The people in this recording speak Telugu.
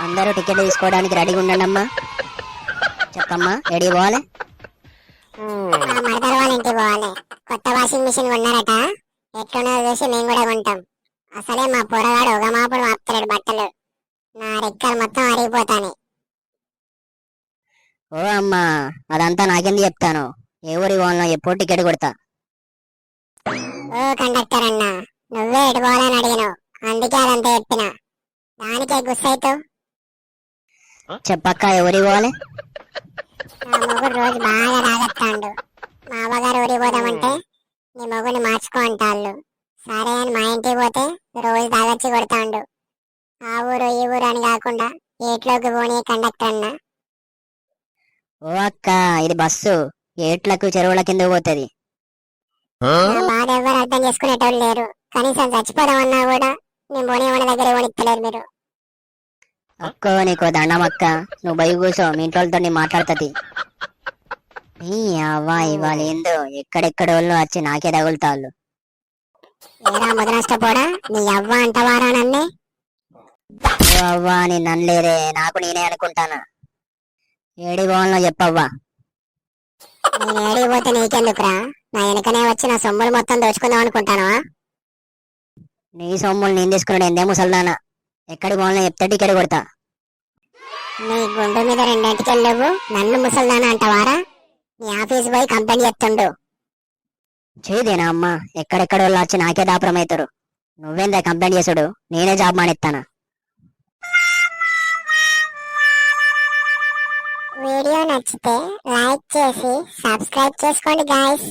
అందరూ టికెట్ తీసుకోవడానికి రెడీగా ఉండండి అమ్మా. చెప్పమ్మా, రెడీ పోవాలి. మా మరదలు వాళ్ళ ఇంటికి పోవాలి. కొత్త వాషింగ్ మిషన్ కొన్నారట. ఎట్లున్నదో చూసి మేము కూడా కొంటాం. అసలే మా పొరగాడు ఒక మాపుడు మాపుతాడు బట్టలు. నా రెక్కలు మొత్తం అరిగిపోతాయి. ఓ అమ్మా, అదంతా నాకెందుకు చెప్తాను. ఏ ఊరి వాళ్ళలో ఎప్పుడు టికెట్ కొడతా. ఓ కండక్టర్ అన్న, నువ్వే ఎటు పోవాలని అడిగినావు, అందుకే అదంతా చెప్పిన. దానికే గుస్సైతు. చెప్పక్క, ఎవరికి పోవాలి? నా మొగుడు రోజు బాగా తాగొస్తాండు. మా అవ్వగారు ఊరికి పోదామంటే నీ మొగుడిని మార్చుకో అంటాళ్ళు. సరే అని మా ఇంటికి పోతే రోజు తాగొచ్చి కొడతాండు. ఆ ఊరు ఈ ఊరు అని కాకుండా ఏట్లోకి పోనీ కండక్టర్ అన్న. ఓ అక్క, ఇది బస్సు. ఏట్లకు చెరువుల కింద పోతుంది. నా బాధ ఎవరు అర్థం చేసుకునేటోళ్ళు లేరు. కనీసం చచ్చిపోదామన్నా కూడా నేను పోనీ దగ్గర పోనిత్తలేరు మీరు. అక్కో, నీకో దండం అక్క. నువ్వు బయ కూర్చో, మీ ఇంట్లో నీ మాట్లాడుతుంది. నీ అవ్వా, ఇవాళ ఏందో ఎక్కడెక్కడ వాళ్ళు వచ్చి నాకే తగులుతాళ్ళు. ఏరా ముదనష్టపోడా, నీ అవ్వ అంటవారా నన్నే? ఓ అవ్వా, నేను అనలేదే, నాకు నేనే అనుకుంటానా. ఏడి పోవాలనో చెప్పవ్వా. నేను ఏడికి పోతే నీకెందుకురా? నా వెనకనే వచ్చి నా సొమ్ములు మొత్తం దోచుకుందాం అనుకుంటానా? నీ సొమ్ములు నేను తీసుకున్నాడు ఎందే ముసల్దానా. ఎక్కడికి పోవాలనో చెప్తే టికెట్ కొడతా. నీ గుండు మీద రెండింటికి లేవు, నన్ను ముసల్దానా అంటవారా? నీ ఆఫీస్ పోయి కంప్లైంట్ చెప్తుండు. చేయదేనా అమ్మా, ఎక్కడెక్కడ వాళ్ళు వచ్చి నాకే దాపరం అవుతారు. నువ్వేందా కంప్లైంట్ చేసుడు? నేనే జాబ్ మానేస్తానా. వీడియో నచ్చితే లైక్ చేసి సబ్స్క్రైబ్ చేసుకోండి గాయ్స్.